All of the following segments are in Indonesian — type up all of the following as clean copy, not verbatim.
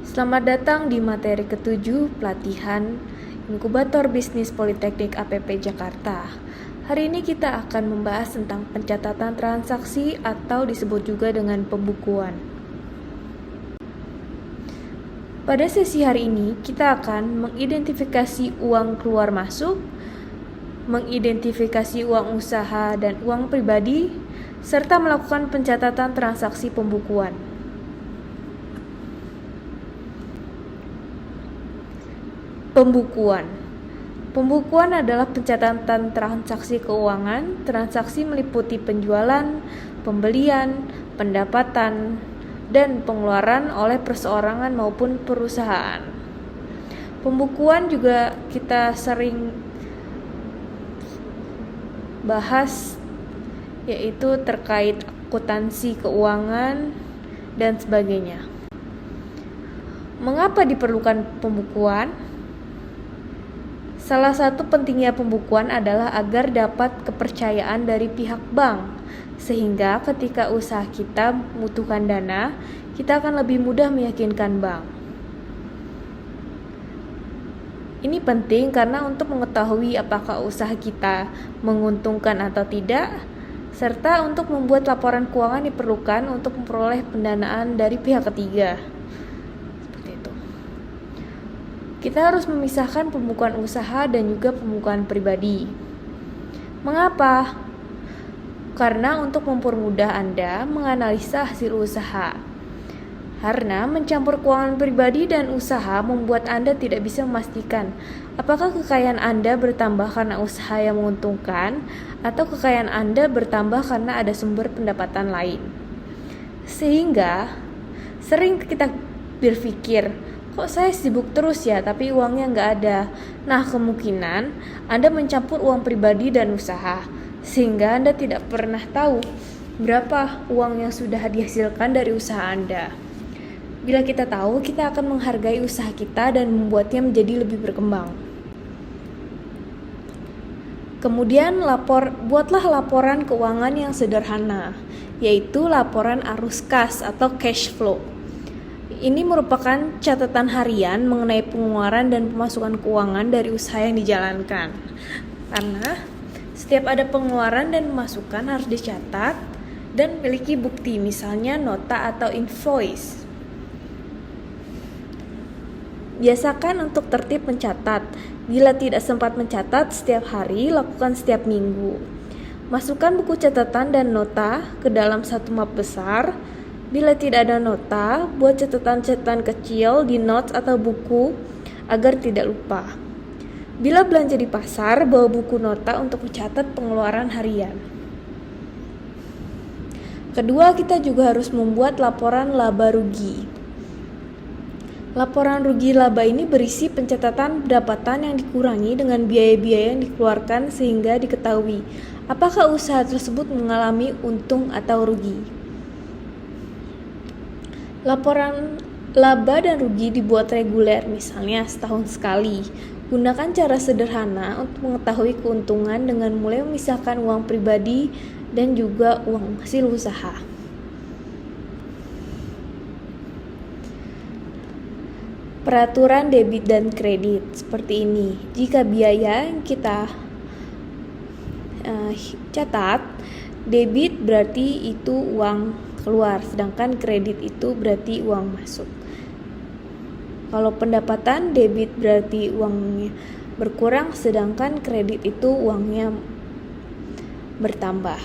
Selamat datang di materi ke-7 pelatihan Inkubator Bisnis Politeknik APP Jakarta. Hari ini kita akan membahas tentang pencatatan transaksi atau disebut juga dengan pembukuan. Pada sesi hari ini kita akan mengidentifikasi uang keluar masuk, mengidentifikasi uang usaha dan uang pribadi, serta melakukan pencatatan transaksi pembukuan. Pembukuan adalah pencatatan transaksi keuangan. Transaksi meliputi penjualan, pembelian, pendapatan, dan pengeluaran oleh perseorangan maupun perusahaan. Pembukuan juga kita sering bahas, yaitu terkait akuntansi keuangan dan sebagainya. Mengapa diperlukan pembukuan? Salah satu pentingnya pembukuan adalah agar dapat kepercayaan dari pihak bank, sehingga ketika usaha kita membutuhkan dana, kita akan lebih mudah meyakinkan bank. Ini penting karena untuk mengetahui apakah usaha kita menguntungkan atau tidak, serta untuk membuat laporan keuangan diperlukan untuk memperoleh pendanaan dari pihak ketiga. Kita harus memisahkan pembukuan usaha dan juga pembukuan pribadi. Mengapa? Karena untuk mempermudah Anda menganalisa hasil usaha. Karena mencampur keuangan pribadi dan usaha membuat Anda tidak bisa memastikan apakah kekayaan Anda bertambah karena usaha yang menguntungkan atau kekayaan Anda bertambah karena ada sumber pendapatan lain. Sehingga sering kita berpikir, kok saya sibuk terus ya, tapi uangnya nggak ada. Nah, kemungkinan Anda mencampur uang pribadi dan usaha, sehingga Anda tidak pernah tahu berapa uang yang sudah dihasilkan dari usaha Anda. Bila kita tahu, kita akan menghargai usaha kita dan membuatnya menjadi lebih berkembang. Kemudian, buatlah laporan keuangan yang sederhana, yaitu laporan arus kas atau cash flow. Ini merupakan catatan harian mengenai pengeluaran dan pemasukan keuangan dari usaha yang dijalankan. Karena setiap ada pengeluaran dan pemasukan harus dicatat dan memiliki bukti, misalnya nota atau invoice. Biasakan untuk tertib mencatat. Bila tidak sempat mencatat setiap hari, lakukan setiap minggu. Masukkan buku catatan dan nota ke dalam satu map besar. Bila tidak ada nota, buat catatan-catatan kecil di notes atau buku agar tidak lupa. Bila belanja di pasar, bawa buku nota untuk mencatat pengeluaran harian. Kedua, kita juga harus membuat laporan laba rugi. Laporan rugi laba ini berisi pencatatan pendapatan yang dikurangi dengan biaya-biaya yang dikeluarkan sehingga diketahui apakah usaha tersebut mengalami untung atau rugi. Laporan laba dan rugi dibuat reguler, misalnya setahun sekali. Gunakan cara sederhana untuk mengetahui keuntungan dengan mulai memisahkan uang pribadi dan juga uang hasil usaha. Peraturan debit dan kredit seperti ini. Jika biaya yang kita catat, debit berarti itu uang keluar, sedangkan kredit itu berarti uang masuk. Kalau pendapatan, debit berarti uangnya berkurang, sedangkan kredit itu uangnya bertambah.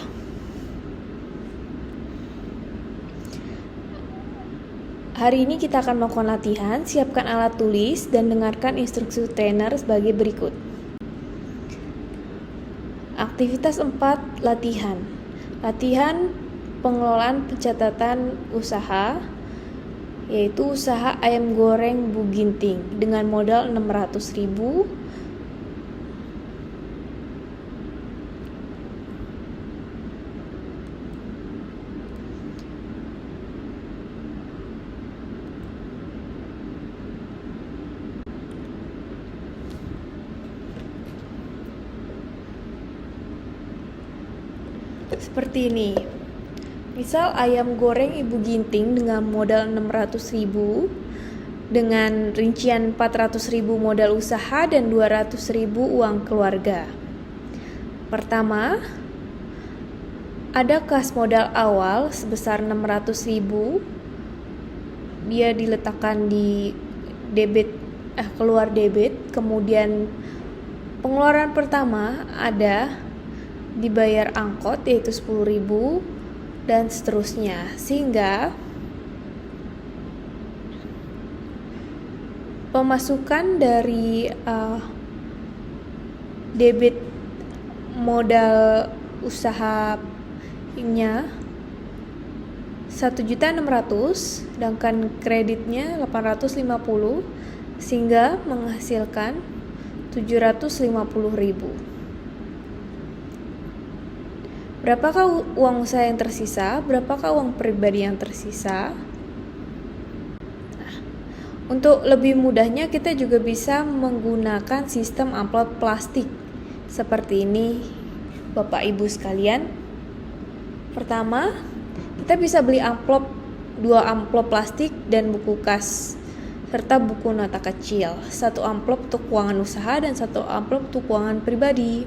Hari ini kita akan melakukan latihan. Siapkan alat tulis dan dengarkan instruksi trainer sebagai berikut. Aktivitas 4, latihan. Latihan pengelolaan pencatatan usaha, yaitu usaha ayam goreng Bu Ginting dengan modal 600.000. Seperti ini. Misal ayam goreng Ibu Ginting dengan modal 600.000 dengan rincian 400.000 modal usaha dan 200.000 uang keluarga. Pertama, ada kas modal awal sebesar 600.000. Dia diletakkan di keluar debit. Kemudian pengeluaran pertama ada dibayar angkot yaitu 10.000 dan seterusnya, sehingga pemasukan dari debit modal usahanya 1.600.000, sedangkan kreditnya 850, sehingga menghasilkan 750.000. Berapakah uang usaha yang tersisa? Berapakah uang pribadi yang tersisa? Nah, untuk lebih mudahnya kita juga bisa menggunakan sistem amplop plastik seperti ini, Bapak Ibu sekalian. Pertama, kita bisa beli 2 amplop plastik dan buku kas serta buku nota kecil. 1 amplop untuk keuangan usaha dan 1 amplop untuk keuangan pribadi.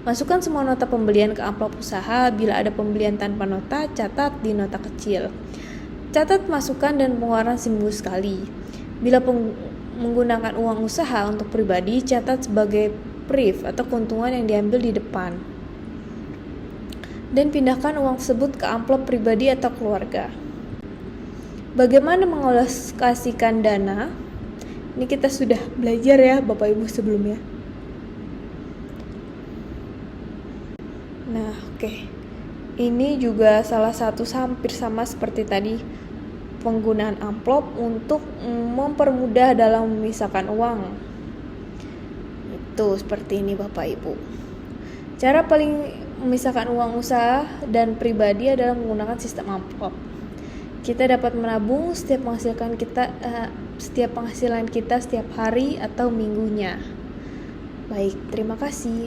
Masukkan semua nota pembelian ke amplop usaha. Bila ada pembelian tanpa nota, catat di nota kecil. Catat masukan dan pengeluaran seminggu sekali. Bila menggunakan uang usaha untuk pribadi, catat sebagai priv atau keuntungan yang diambil di depan. Dan pindahkan uang tersebut ke amplop pribadi atau keluarga. Bagaimana mengalokasikan dana? Ini kita sudah belajar ya Bapak Ibu sebelumnya. Nah, oke. Ini juga salah satu hampir sama seperti tadi, penggunaan amplop untuk mempermudah dalam memisahkan uang. Itu seperti ini Bapak Ibu. Cara paling memisahkan uang usaha dan pribadi adalah menggunakan sistem amplop. Kita dapat menabung setiap penghasilan kita setiap hari atau minggunya. Baik, terima kasih.